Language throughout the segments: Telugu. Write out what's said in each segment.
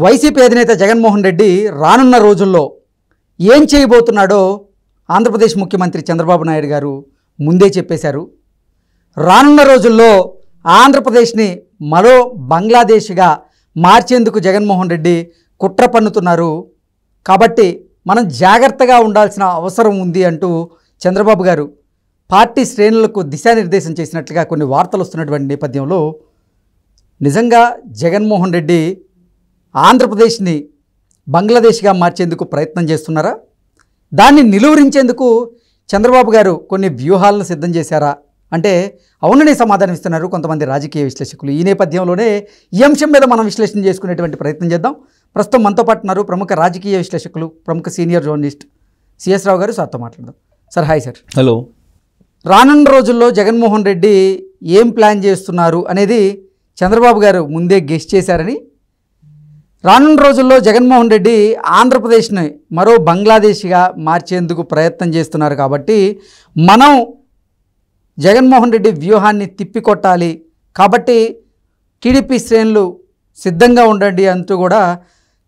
వైసీపీ అధినేత జగన్మోహన్ రెడ్డి రానున్న రోజుల్లో ఏం చేయబోతున్నాడో ఆంధ్రప్రదేశ్ ముఖ్యమంత్రి చంద్రబాబు నాయుడు గారు ముందే చెప్పేశారు. రానున్న రోజుల్లో ఆంధ్రప్రదేశ్ని మరో బంగ్లాదేశ్గా మార్చేందుకు జగన్మోహన్ రెడ్డి కుట్ర పన్నుతున్నారు. కాబట్టి మనం జాగ్రత్తగా ఉండాల్సిన అవసరం ఉంది అంటూ చంద్రబాబు గారు పార్టీ శ్రేణులకు దిశానిర్దేశం చేసినట్లుగా కొన్ని వార్తలు వస్తున్నటువంటి నేపథ్యంలో నిజంగా జగన్మోహన్ రెడ్డి ఆంధ్రప్రదేశ్ని బంగ్లాదేశ్గా మార్చేందుకు ప్రయత్నం చేస్తున్నారా? దాన్ని నిలువరించేందుకు చంద్రబాబు గారు కొన్ని వ్యూహాలను సిద్ధం చేశారా అంటే అవుననే సమాధానం ఇస్తున్నారు కొంతమంది రాజకీయ విశ్లేషకులు. ఈ నేపథ్యంలోనే ఈ అంశం మీద మనం విశ్లేషణ చేసుకునేటువంటి ప్రయత్నం చేద్దాం. ప్రస్తుతం మనతో పాటు ఉన్నారు ప్రముఖ రాజకీయ విశ్లేషకులు, ప్రముఖ సీనియర్ జర్నలిస్ట్ సిఎస్ రావు గారు. సార్తో మాట్లాడదాం. Sir hi sir. హలో. రానున్న రోజుల్లో జగన్మోహన్ రెడ్డి ఏం ప్లాన్ చేస్తున్నారు అనేది చంద్రబాబు గారు ముందే గెస్ చేశారని, రానున్న రోజుల్లో జగన్మోహన్ రెడ్డి ఆంధ్రప్రదేశ్ని మరో బంగ్లాదేశ్గా మార్చేందుకు ప్రయత్నం చేస్తున్నారు. కాబట్టి మనం జగన్మోహన్ రెడ్డి వ్యూహాన్ని తిప్పికొట్టాలి, కాబట్టి టీడీపీ శ్రేణులు సిద్ధంగా ఉండండి అంటూ కూడా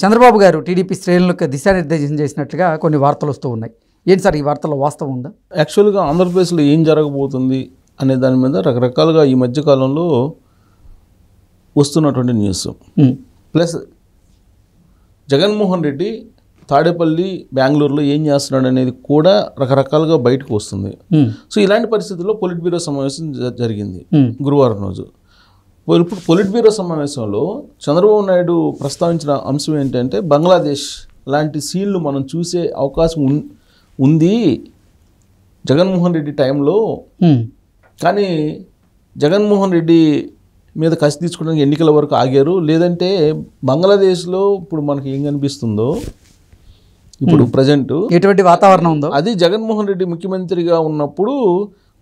చంద్రబాబు గారు టీడీపీ శ్రేణులకు దిశానిర్దేశం చేసినట్లుగా కొన్ని వార్తలు వస్తూ ఉన్నాయి. ఏంటి సార్ ఈ వార్తల్లో వాస్తవం ఉందా? యాక్చువల్గా ఆంధ్రప్రదేశ్లో ఏం జరగబోతుంది అనే దాని మీద రకరకాలుగా ఈ మధ్యకాలంలో వస్తున్నటువంటి న్యూస్, ప్లస్ జగన్మోహన్ రెడ్డి తాడేపల్లి, బెంగళూరులో ఏం చేస్తున్నాడు అనేది కూడా రకరకాలుగా బయటకు వస్తుంది. సో ఇలాంటి పరిస్థితుల్లో పొలిట్ బ్యూరో సమావేశం జరిగింది గురువారం రోజు. ఇప్పుడు పొలిట్ బ్యూరో సమావేశంలో చంద్రబాబు నాయుడు ప్రస్తావించిన అంశం ఏంటంటే బంగ్లాదేశ్ లాంటి సీన్లు మనం చూసే అవకాశం ఉంది జగన్మోహన్ రెడ్డి టైంలో. కానీ జగన్మోహన్ రెడ్డి మీద కసి తీసుకోవడానికి ఎన్నికల వరకు ఆగారు. లేదంటే బంగ్లాదేశ్లో ఇప్పుడు మనకి ఏం కనిపిస్తుందో ఇప్పుడు ప్రజెంట్ ఎటువంటి వాతావరణం ఉందో అది జగన్మోహన్ రెడ్డి ముఖ్యమంత్రిగా ఉన్నప్పుడు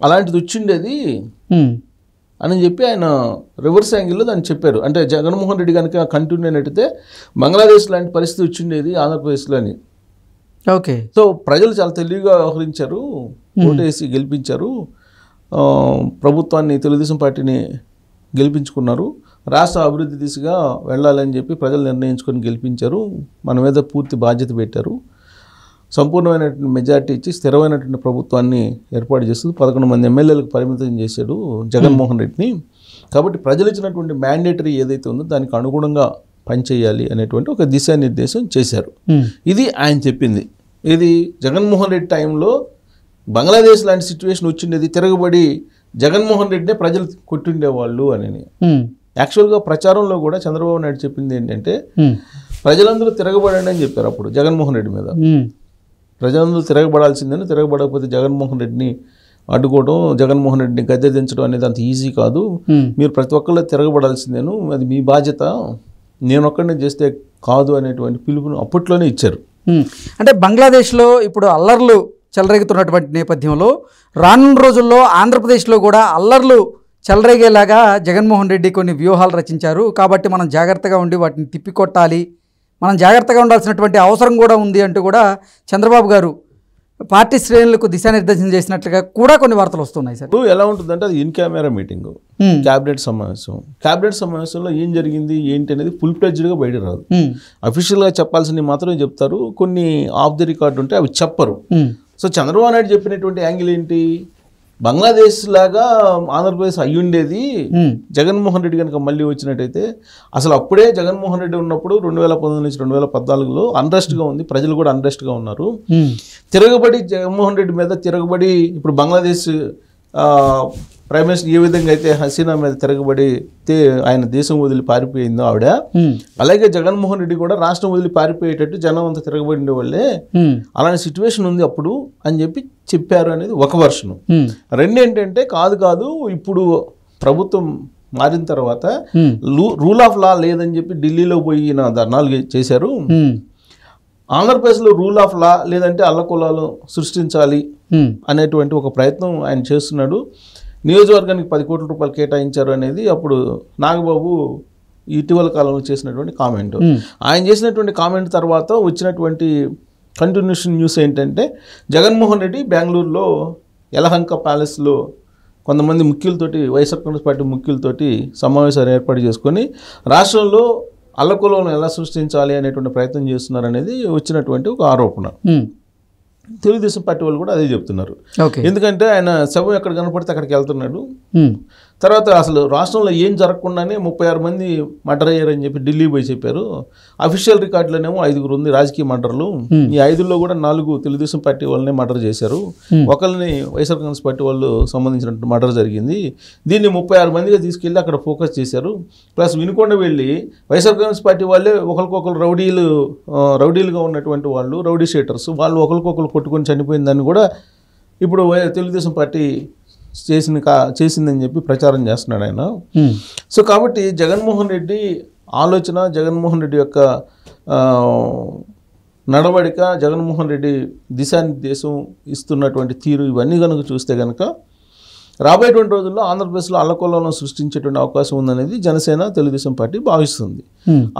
అలాంటిది వచ్చిండేది అని చెప్పి ఆయన రివర్స్ యాంగిల్లో దాన్ని చెప్పారు. అంటే జగన్మోహన్ రెడ్డి కనుక కంటిన్యూ అయినట్టయితే బంగ్లాదేశ్ లాంటి పరిస్థితి వచ్చిండేది ఆంధ్రప్రదేశ్లో అని. ఓకే. సో ప్రజలు చాలా తెలివిగా వ్యవహరించారు, ఓటేసి గెలిపించారు, ప్రభుత్వాన్ని తెలుగుదేశం పార్టీని గెలిపించుకున్నారు, రాష్ట్ర అభివృద్ధి దిశగా వెళ్ళాలని చెప్పి ప్రజలు నిర్ణయించుకొని గెలిపించారు, మన మీద పూర్తి బాధ్యత పెట్టారు, సంపూర్ణమైనటువంటి మెజార్టీ ఇచ్చి స్థిరమైనటువంటి ప్రభుత్వాన్ని ఏర్పాటు చేస్తూ 11 మంది ఎమ్మెల్యేలకు పరిమితం చేశాడు జగన్మోహన్ రెడ్డిని. కాబట్టి ప్రజలు ఇచ్చినటువంటి మ్యాండేటరీ ఏదైతే ఉందో దానికి అనుగుణంగా పనిచేయాలి అనేటువంటి ఒక దిశానిర్దేశం చేశారు. ఇది ఆయన చెప్పింది. ఇది జగన్మోహన్ రెడ్డి టైంలో బంగ్లాదేశ్ లాంటి సిచ్యువేషన్ వచ్చిండేది, తిరగబడి జగన్మోహన్ రెడ్డినే ప్రజలు కొట్టిండేవాళ్ళు అని. యాక్చువల్గా ప్రచారంలో కూడా చంద్రబాబు నాయుడు చెప్పింది ఏంటంటే ప్రజలందరూ తిరగబడండి అని చెప్పారు అప్పుడు జగన్మోహన్ రెడ్డి మీద. ప్రజలందరూ తిరగబడాల్సిందని, తిరగబడకపోతే జగన్మోహన్ రెడ్డిని అడ్డుకోవడం, జగన్మోహన్ రెడ్డిని గద్దె దించడం అనేది అంత ఈజీ కాదు, మీరు ప్రతి ఒక్కళ్ళు తిరగబడాల్సిందేను, అది మీ బాధ్యత, నేను ఒక్కడిని చేస్తే కాదు అనేటువంటి పిలుపును అప్పట్లోనే ఇచ్చారు. అంటే బంగ్లాదేశ్లో ఇప్పుడు అల్లర్లు చెలరేగుతున్నటువంటి నేపథ్యంలో రానున్న రోజుల్లో ఆంధ్రప్రదేశ్లో కూడా అల్లర్లు చెలరేగేలాగా జగన్మోహన్ రెడ్డి కొన్ని వ్యూహాలు రచించారు. కాబట్టి మనం జాగ్రత్తగా ఉండి వాటిని తిప్పికొట్టాలి, మనం జాగ్రత్తగా ఉండాల్సినటువంటి అవసరం కూడా ఉంది అంటూ కూడా చంద్రబాబు గారు పార్టీ శ్రేణులకు దిశానిర్దేశం చేసినట్లుగా కూడా కొన్ని వార్తలు వస్తున్నాయి. సార్ ఇప్పుడు ఎలా ఉంటుందంటే అది ఇన్ కెమెరా మీటింగ్, క్యాబినెట్ సమావేశం. క్యాబినెట్ సమావేశంలో ఏం జరిగింది ఏంటి అనేది ఫుల్ ఫ్లెడ్జ్డ్గా బయట రాదు. అఫీషియల్గా చెప్పాల్సినవి మాత్రమే చెప్తారు, కొన్ని ఆఫ్ ది రికార్డ్ ఉంటే అవి చెప్పరు. సో చంద్రబాబు నాయుడు చెప్పినటువంటి యాంగిల్ ఏంటి, బంగ్లాదేశ్ లాగా ఆంధ్రప్రదేశ్ అయ్యుండేది జగన్మోహన్ రెడ్డి కనుక మళ్ళీ వచ్చినట్టయితే. అసలు అప్పుడే జగన్మోహన్ రెడ్డి ఉన్నప్పుడు 2019 నుంచి 2014లో అన్రెస్ట్గా ఉంది, ప్రజలు కూడా అన్రెస్ట్గా ఉన్నారు. తిరగబడి జగన్మోహన్ రెడ్డి మీద తిరగబడి ఇప్పుడు బంగ్లాదేశ్ ప్రైమ్ మినిస్టర్ ఏ విధంగా అయితే హసీనా మీద తిరగబడి ఆయన దేశం వదిలి పారిపోయిందో ఆవిడ, అలాగే జగన్మోహన్ రెడ్డి కూడా రాష్ట్రం వదిలి పారిపోయేటట్టు జనం అంతా తిరగబడిన వాళ్ళే అలాంటి సిచ్యువేషన్ ఉంది అప్పుడు అని చెప్పి చెప్పారు అనేది ఒక వర్షను. రెండు ఏంటంటే కాదు ఇప్పుడు ప్రభుత్వం మారిన తర్వాత రూల్ ఆఫ్ లా లేదని చెప్పి ఢిల్లీలో పోయి ధర్నాలు చేశారు. ఆంధ్రప్రదేశ్లో రూల్ ఆఫ్ లా లేదంటే అల్లకొల్లాలు సృష్టించాలి అనేటువంటి ఒక ప్రయత్నం ఆయన చేస్తున్నాడు. నియోజకవర్గానికి 10 కోట్ల రూపాయలు కేటాయించారు అనేది అప్పుడు నాగబాబు ఇటీవల కాలంలో చేసినటువంటి కామెంట్. ఆయన చేసినటువంటి కామెంట్ తర్వాత వచ్చినటువంటి కంటిన్యూషన్ న్యూస్ ఏంటంటే జగన్మోహన్ రెడ్డి బెంగళూరులో యలహంక ప్యాలెస్లో కొంతమంది ముఖ్యులతోటి వైఎస్ఆర్ కాంగ్రెస్ పార్టీ ముఖ్యులతోటి సమావేశాలు ఏర్పాటు చేసుకొని రాష్ట్రంలో అల్లకొలను ఎలా సృష్టించాలి అనేటువంటి ప్రయత్నం చేస్తున్నారు అనేది వచ్చినటువంటి ఒక ఆరోపణ. తెలుగుదేశం పార్టీ వాళ్ళు కూడా అదే చెప్తున్నారు. ఎందుకంటే ఆయన శవం ఎక్కడ కనపడితే అక్కడికి వెళ్తున్నాడు. తర్వాత అసలు రాష్ట్రంలో ఏం జరగకుండానే 36 మంది మర్డర్ అయ్యారని చెప్పి ఢిల్లీ పోయి చెప్పారు. అఫీషియల్ రికార్డులోనేమో 5 ఉంది రాజకీయ మర్డర్లు. ఈ 5లో కూడా 4 తెలుగుదేశం పార్టీ వాళ్ళనే మర్డర్ చేశారు. ఒకరిని వైఎస్ఆర్ కాంగ్రెస్ పార్టీ వాళ్ళు సంబంధించినట్టు మర్డర్ జరిగింది. దీన్ని 36 మందిగా తీసుకెళ్ళి అక్కడ ఫోకస్ చేశారు. ప్లస్ వినుకొండ వెళ్ళి వైఎస్ఆర్ కాంగ్రెస్ పార్టీ వాళ్ళే ఒకరికొకరు రౌడీలుగా ఉన్నటువంటి వాళ్ళు, రౌడీ షీటర్స్, వాళ్ళు ఒకరికొకరు కొట్టుకొని చనిపోయిందని కూడా ఇప్పుడు తెలుగుదేశం పార్టీ చేసిందని చెప్పి ప్రచారం చేస్తున్నాడు ఆయన. సో కాబట్టి జగన్మోహన్ రెడ్డి ఆలోచన, జగన్మోహన్ రెడ్డి యొక్క నడవడిక, జగన్మోహన్ రెడ్డి దిశానిర్దేశం ఇస్తున్నటువంటి తీరు, ఇవన్నీ కనుక చూస్తే కనుక రాబోయేటువంటి రోజుల్లో ఆంధ్రప్రదేశ్లో అల్లకొల్లను సృష్టించేటువంటి అవకాశం ఉందనేది జనసేన, తెలుగుదేశం పార్టీ భావిస్తుంది.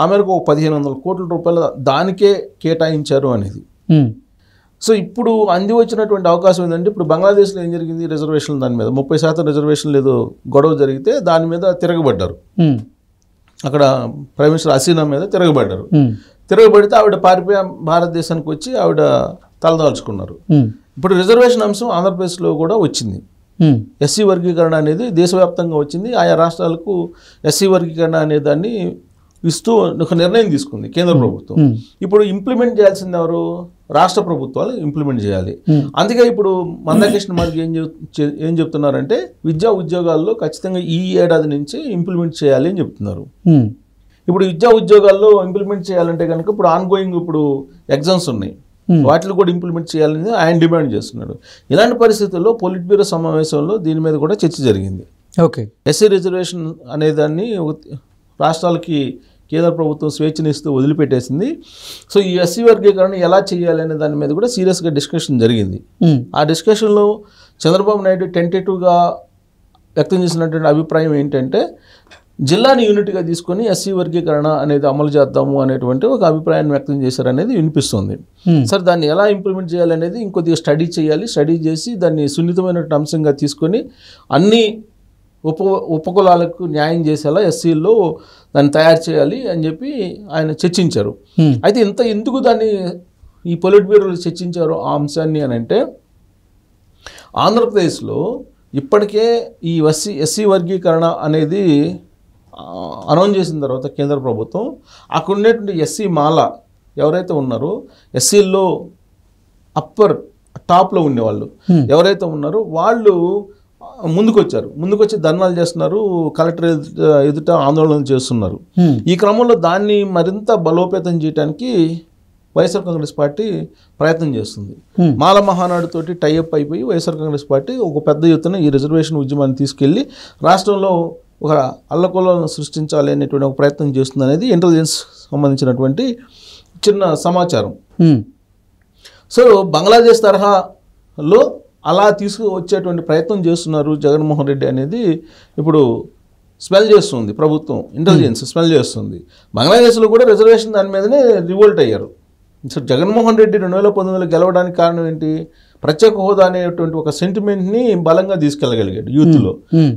ఆ మేరకు 1500 కోట్ల రూపాయలు దానికే కేటాయించారు అనేది. సో ఇప్పుడు అంది వచ్చినటువంటి అవకాశం ఏంటంటే, ఇప్పుడు బంగ్లాదేశ్లో ఏం జరిగింది, రిజర్వేషన్ దాని మీద 30% రిజర్వేషన్లు ఏదో గొడవ జరిగితే దాని మీద తిరగబడ్డారు. అక్కడ ప్రైమ్ మినిస్టర్ హసీనా మీద తిరగబడితే ఆవిడ పారిపోయి భారతదేశానికి వచ్చి ఆవిడ తలదాల్చుకున్నారు. ఇప్పుడు రిజర్వేషన్ అంశం ఆంధ్రప్రదేశ్లో కూడా వచ్చింది. ఎస్సీ వర్గీకరణ అనేది దేశవ్యాప్తంగా వచ్చింది. ఆయా రాష్ట్రాలకు ఎస్సీ వర్గీకరణ అనే దాన్ని ఇస్తూ ఒక నిర్ణయం తీసుకుంది కేంద్ర ప్రభుత్వం. ఇప్పుడు ఇంప్లిమెంట్ చేయాల్సింది ఎవరు? రాష్ట్ర ప్రభుత్వాలు ఇంప్లిమెంట్ చేయాలి. అందుకే ఇప్పుడు మందాకృష్ణ మార్గ ఏం చెప్తున్నారంటే, విద్యా ఉద్యోగాల్లో ఖచ్చితంగా ఈ ఏడాది నుంచి ఇంప్లిమెంట్ చేయాలి అని చెప్తున్నారు. ఇప్పుడు విద్యా ఉద్యోగాల్లో ఇంప్లిమెంట్ చేయాలంటే కనుక ఇప్పుడు ఆన్గోయింగ్ ఇప్పుడు ఎగ్జామ్స్ ఉన్నాయి, వాటిని కూడా ఇంప్లిమెంట్ చేయాలని ఆయన డిమాండ్ చేస్తున్నాడు. ఇలాంటి పరిస్థితుల్లో పొలిట్ బ్యూరో సమావేశంలో దీని మీద కూడా చర్చ జరిగింది. ఎస్సీ రిజర్వేషన్ అనేదాన్ని రాష్ట్రాలకి కేంద్ర ప్రభుత్వం స్వేచ్ఛనిస్తూ వదిలిపెట్టేసింది. సో ఈ ఎస్సీ వర్గీకరణ ఎలా చేయాలి అనే దాని మీద కూడా సీరియస్గా డిస్కషన్ జరిగింది. ఆ డిస్కషన్లో చంద్రబాబు నాయుడు టెంటేటివ్గా వ్యక్తం చేసినటువంటి అభిప్రాయం ఏంటంటే, జిల్లాని యూనిట్గా తీసుకొని ఎస్సీ వర్గీకరణ అనేది అమలు చేద్దాము అనేటువంటి ఒక అభిప్రాయాన్ని వ్యక్తం చేశారనేది వినిపిస్తుంది. సరే, దాన్ని ఎలా ఇంప్లిమెంట్ చేయాలనేది ఇంకొద్దిగా స్టడీ చేయాలి. స్టడీ చేసి దాన్ని సున్నితమైనటువంటి అంశంగా తీసుకొని అన్ని ఉపకులాలకు న్యాయం చేసేలా ఎస్సీల్లో దాన్ని తయారు చేయాలి అని చెప్పి ఆయన చర్చించారు. అయితే ఎందుకు దాన్ని ఈ పొలిట్ బ్యూరోలు చర్చించారు ఆ అంశాన్ని అని అంటే, ఆంధ్రప్రదేశ్లో ఇప్పటికే ఈ ఎస్సీ వర్గీకరణ అనేది అనౌన్స్ చేసిన తర్వాత కేంద్ర ప్రభుత్వం అక్కడ ఉండేటువంటి ఎస్సీ మాల ఎవరైతే ఉన్నారో, ఎస్సీల్లో అప్పర్ టాప్లో ఉండేవాళ్ళు ఎవరైతే ఉన్నారో వాళ్ళు ముందుకొచ్చి ధర్నాలు చేస్తున్నారు, కలెక్టర్ ఎదుట ఆందోళన చేస్తున్నారు. ఈ క్రమంలో దాన్ని మరింత బలోపేతం చేయడానికి వైఎస్ఆర్ కాంగ్రెస్ పార్టీ ప్రయత్నం చేస్తుంది. మాల మహానాడు తోటి టైఅప్ అయిపోయి వైఎస్ఆర్ కాంగ్రెస్ పార్టీ ఒక పెద్ద ఎత్తున ఈ రిజర్వేషన్ ఉద్యమాన్ని తీసుకెళ్లి రాష్ట్రంలో ఒక అల్లకొలను సృష్టించాలి అనేటువంటి ఒక ప్రయత్నం చేస్తుంది అనేది ఇంటెలిజెన్స్ సంబంధించినటువంటి చిన్న సమాచారం. సో బంగ్లాదేశ్ తరహాలో అలా తీసుకువచ్చేటువంటి ప్రయత్నం చేస్తున్నారు జగన్మోహన్ రెడ్డి అనేది ఇప్పుడు స్మెల్ చేస్తుంది ప్రభుత్వం, ఇంటెలిజెన్స్ స్మెల్ చేస్తుంది. బంగ్లాదేశ్లో కూడా రిజర్వేషన్ దాని మీదనే రివోల్ట్ అయ్యారు. సో జగన్మోహన్ రెడ్డి 2019లో గెలవడానికి కారణం ఏంటి? ప్రత్యేక హోదా అనేటువంటి ఒక సెంటిమెంట్ని బలంగా తీసుకెళ్ళగలిగాడు యూత్లో.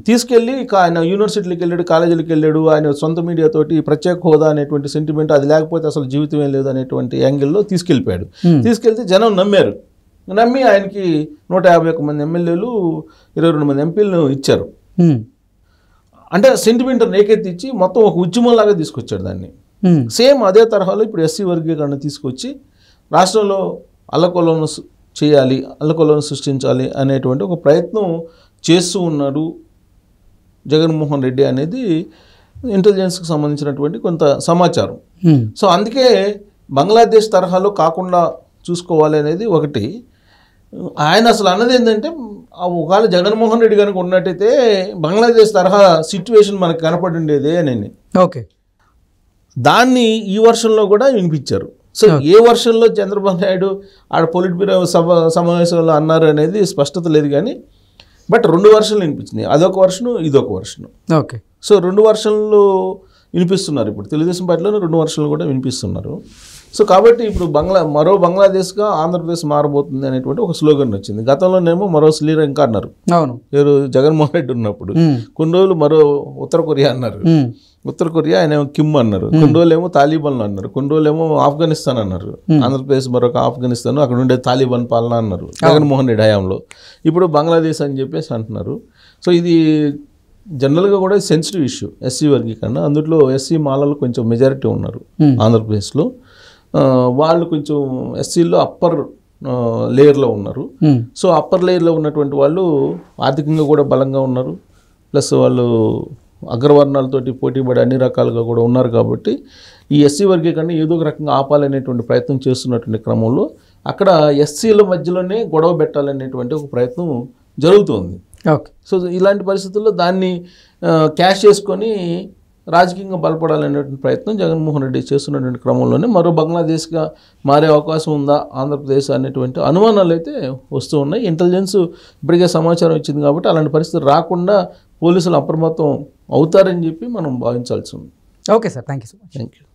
తీసుకెళ్ళి ఆయన యూనివర్సిటీలకు వెళ్ళాడు, కాలేజీలకు వెళ్ళాడు, ఆయన సొంత మీడియా తోటి ప్రత్యేక హోదా అనేటువంటి సెంటిమెంట్, అది లేకపోతే అసలు జీవితమే లేదు అనేటువంటి యాంగిల్లో తీసుకెళ్ళిపోయాడు. తీసుకెళ్తే జనం నమ్మి ఆయనకి 151 మంది ఎమ్మెల్యేలు, 22 మంది ఎంపీలను ఇచ్చారు. అంటే సెంటిమెంట్ రేకెత్తిచ్చి మొత్తం ఒక ఉద్యమంలాగా తీసుకొచ్చాడు దాన్ని. సేమ్ అదే తరహాలో ఇప్పుడు ఎస్సీ వర్గీకరణ తీసుకొచ్చి రాష్ట్రంలో అల్లకొలను చేయాలి, అల్లకొలను సృష్టించాలి అనేటువంటి ఒక ప్రయత్నం చేస్తూ ఉన్నారు జగన్మోహన్ రెడ్డి అనేది ఇంటెలిజెన్స్కి సంబంధించినటువంటి కొంత సమాచారం. సో అందుకే బంగ్లాదేశ్ తరహాలో కాకుండా చూసుకోవాలి అనేది ఒకటి. ఆయన అసలు అన్నది ఏంటంటే, ఒకవేళ జగన్మోహన్ రెడ్డి కనుక ఉన్నట్టయితే బంగ్లాదేశ్ తరహా సిచ్యువేషన్ మనకు కనపడి ఉండేదే అని దాన్ని ఈ వర్షంలో కూడా వినిపించారు. సో ఏ వర్షంలో చంద్రబాబు నాయుడు ఆడ పొలిట్ బ్యూరో సమావేశంలో అన్నారు అనేది స్పష్టత లేదు, కానీ బట్ 2 వర్షన్లు వినిపించినాయి. అదొక వర్షను, ఇదొక వర్షను. ఓకే. సో 2 వర్షన్లు వినిపిస్తున్నారు. ఇప్పుడు తెలుగుదేశం పార్టీలోనే 2 వర్షన్లు కూడా వినిపిస్తున్నారు. సో కాబట్టి ఇప్పుడు మరో బంగ్లాదేశ్గా ఆంధ్రప్రదేశ్ మారబోతుంది అనేటువంటి ఒక స్లోగన్ వచ్చింది. గతంలోనేమో మరో శ్రీలంక అన్నారు, అవును, జగన్మోహన్ రెడ్డి ఉన్నప్పుడు. కొన్ని రోజులు మరో ఉత్తర కొరియా అన్నారు. ఉత్తర కొరియా ఆయన కిమ్ అన్నారు, కొన్ని రోజులేమో తాలిబాన్ అన్నారు, కొన్ని రోజులేమో ఆఫ్ఘనిస్తాన్ అన్నారు, ఆంధ్రప్రదేశ్ మరొక ఆఫ్ఘనిస్తాన్, అక్కడ ఉండే తాలిబాన్ పాలన అన్నారు జగన్మోహన్ రెడ్డి హయాంలో. ఇప్పుడు బంగ్లాదేశ్ అని చెప్పేసి అంటున్నారు. సో ఇది జనరల్గా కూడా సెన్సిటివ్ ఇష్యూ ఎస్సీ వర్గీకరణ. అందులో ఎస్సీ మాలలు కొంచెం మెజారిటీ ఉన్నారు ఆంధ్రప్రదేశ్లో. వాళ్ళు కొంచెం ఎస్సీలో అప్పర్ లేయర్లో ఉన్నారు. సో అప్పర్ లేయర్లో ఉన్నటువంటి వాళ్ళు ఆర్థికంగా కూడా బలంగా ఉన్నారు, ప్లస్ వాళ్ళు అగ్రవర్ణాలతోటి పోటీపడి అన్ని రకాలుగా కూడా ఉన్నారు. కాబట్టి ఈ ఎస్సీ వర్గీకరణ ఏదో ఒక రకంగా ఆపాలనేటువంటి ప్రయత్నం చేస్తున్నటువంటి క్రమంలో అక్కడ ఎస్సీల మధ్యలోనే గొడవ పెట్టాలనేటువంటి ఒక ప్రయత్నం జరుగుతుంది. ఓకే. సో ఇలాంటి పరిస్థితుల్లో దాన్ని క్యాష్ చేసుకొని రాజకీయంగా బలపడాలనేటువంటి ప్రయత్నం జగన్మోహన్ రెడ్డి చేస్తున్నటువంటి క్రమంలోనే మరో బంగ్లాదేశ్గా మారే అవకాశం ఉందా ఆంధ్రప్రదేశ్ అనేటువంటి అనుమానాలు అయితే వస్తూ ఉన్నాయి. ఇంటెలిజెన్స్ ఇప్పటికే సమాచారం ఇచ్చింది కాబట్టి అలాంటి పరిస్థితి రాకుండా పోలీసులు అప్రమత్తం అవుతారని చెప్పి మనం భావించాల్సి ఉంది. Okay sir, thank you so much. Thank you.